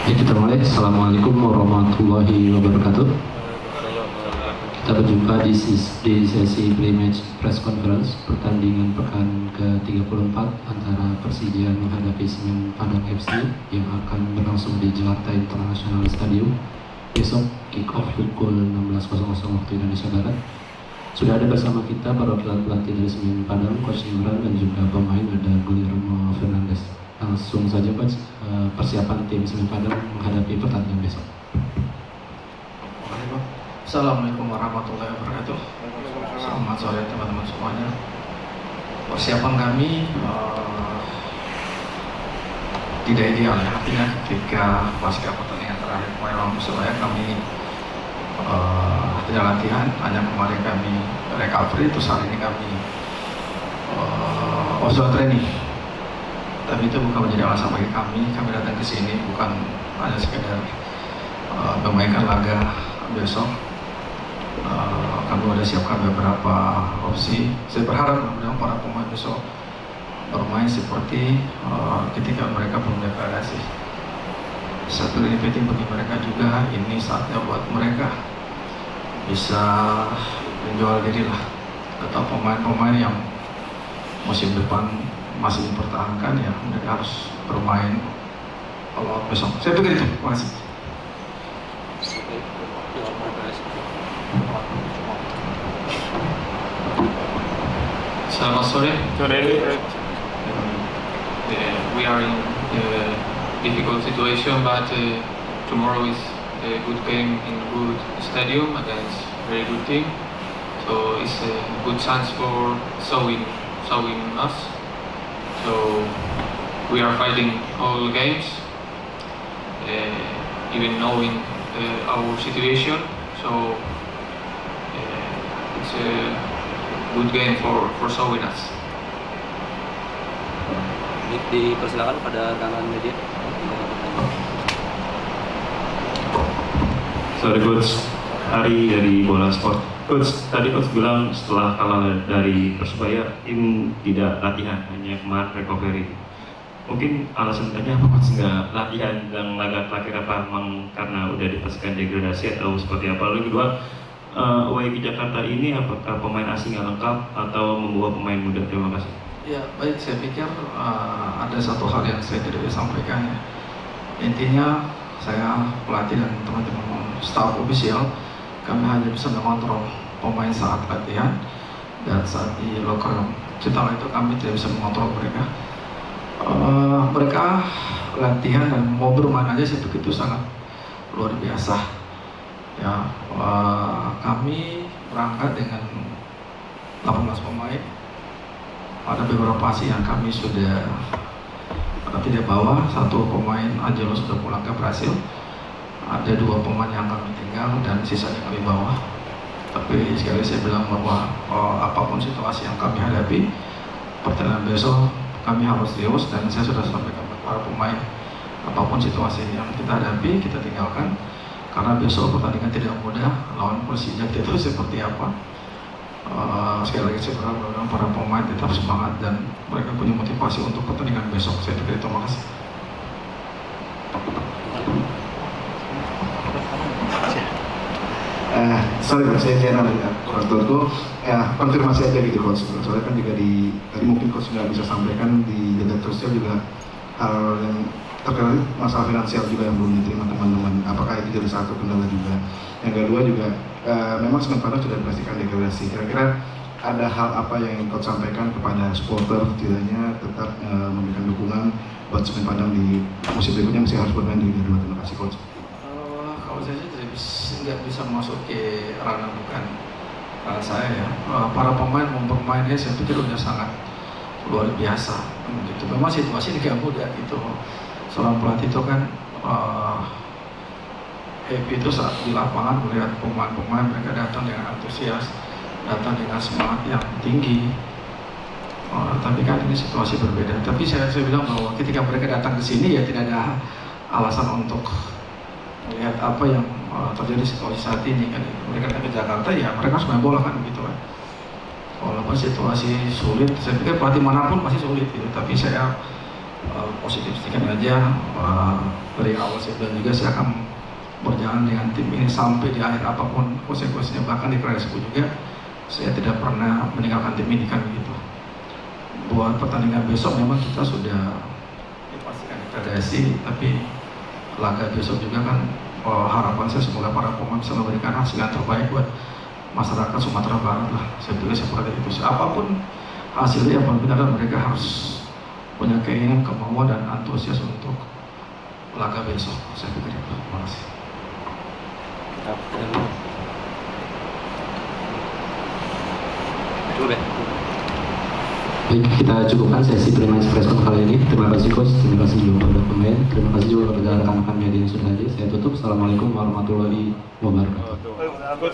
Ya, kita mulai. Assalamualaikum warahmatullahi wabarakatuh. Kita berjumpa di sesi pre-match press conference pertandingan pekan ke-34 antara Persija menghadapi Semen Padang FC yang akan berlangsung di Jakarta International Stadium besok, kick off pukul 16.00 waktu Indonesia Barat. Sudah ada bersama kita perwakilan pelatih dari Semen Padang, Coach Imran, dan juga pemain ada Guillermo Fernandes. Langsung saja Coach, persiapan tim Semen Padang menghadapi pertandingan besok. Assalamualaikum warahmatullahi wabarakatuh. Selamat sore teman-teman semuanya. Persiapan kami tidak ideal ya. Artinya ketika pasca pertandingan terakhir kemarin lawan Persebaya kami tidak latihan. Hanya kemarin kami recovery, terus hari ini kami oslo training. Tapi itu bukan menjadi alasan bagi kami. Kami datang ke sini bukan hanya sekedar memainkan laga besok. Kami sudah siapkan beberapa opsi. Saya berharap mudah-mudahan para pemain besok bermain seperti ketika mereka belum degradasi. Satu ini penting bagi mereka juga, ini saatnya buat mereka bisa menjual diri lah. Atau pemain-pemain yang musim depan masih dipertahankan ya, mereka harus bermain kalau besok. Saya pikir itu. Terima kasih. Selamat sore. We are in a difficult situation, but tomorrow is a good game in good stadium against very good team. So it's a good chance for showing us. So we are fighting all games, even knowing our situation. So it's a good game for showing us. Dipersilakan pada kalangan media. Sorry Coach, Hari dari Bola Sport. Coach, tadi Coach bilang setelah kalah dari Persebaya, tim tidak latihan, hanya kemarin recovery. Mungkin alasan tanya apa Coach nggak latihan dan laga terakhir apa? Memang karena udah dipastikan degradasi atau seperti apa? Lalu kedua, UAI Jakarta ini apakah pemain asing yang lengkap atau membawa pemain muda? Terima kasih. Ya baik, saya pikir ada satu hal yang saya tidak bisa sampaikan ya. Intinya saya pelatih dan teman-teman staff official, kami hanya bisa mengontrol pemain saat latihan dan saat di locker room. Setelah itu kami tidak bisa mengontrol mereka. Mereka latihan dan mau bermain aja saya pikir itu sangat luar biasa. Ya, kami berangkat dengan 18 pemain. Ada beberapa sih yang kami sudah tidak bawa. Satu pemain Angelo sudah pulang ke Brasil. Ada 2 pemain yang kami tinggal dan sisanya kami bawa. Tapi sekali saya bilang bahwa apapun situasi yang kami hadapi, pertandingan besok kami harus serius dan saya sudah sampaikan kepada para pemain, apapun situasi yang kita hadapi kita tinggalkan. Karena besok pertandingan tidak mudah, lawan Persija itu seperti apa. Sekali lagi saya berharap para pemain tetap semangat dan mereka punya motivasi untuk pertandingan besok. Saya pikir itu. Terima kasih. Sorry Coach, saya Jenal ya, Coach. Ya, konfirmasi aja gitu Coach. Soalnya kan juga tadi mungkin Coach nggak bisa sampaikan di jaga sosial juga hal yang terkait masalah finansial juga yang belum diterima teman-teman. Apakah itu jadi satu kendala juga? Yang kedua juga, memang Semen Padang sudah dipastikan degradasi. Kira-kira ada hal apa yang Coach sampaikan kepada supporter setidaknya tetap memberikan dukungan buat Semen Padang di musim berikutnya masih harus bermain di Liga 2. Terima kasih Coach. Kalau saya nggak bisa masuk ke ranah bukan saya ya. Para pemain mau bermainnya saya pikir udah sangat luar biasa. Gitu. Memang situasi ini gak mudah gitu. Seorang pelatih itu kan happy itu saat di lapangan melihat pemain-pemain mereka datang dengan antusias, datang dengan semangat yang tinggi. Tapi kan ini situasi berbeda. Tapi saya bilang bahwa ketika mereka datang ke sini ya tidak ada alasan untuk melihat apa yang terjadi situasi saat ini kan. Mereka datang ke Jakarta ya mereka harus main bola kan gitu kan. Walaupun situasi sulit, saya pikir pelatih manapun masih sulit gitu. Tapi saya positif sedikit aja. Dari awal saya bilang juga saya akan berjalan dengan tim ini sampai di akhir apapun konsekuensinya, bahkan di Crespo juga saya tidak pernah meninggalkan tim ini kan begitu. Buat pertandingan besok memang kita sudah dipastikan degradasi, tapi laga besok juga kan harapan saya semoga para pemain bisa memberikan hasil yang terbaik buat masyarakat Sumatera Barat lah. Saya pikir seperti itu. Apapun hasilnya yang penting adalah mereka harus punya keinginan, kemauan dan antusias untuk laga besok. Saya pikir itu. Terima kasih. Baik, kita cukupkan sesi pre-match press conference kali ini. Terima kasih coach, terima kasih juga kepada pemain, terima kasih juga kepada rekan-rekan media yang sudah hadir. Saya tutup. Assalamualaikum warahmatullahi wabarakatuh.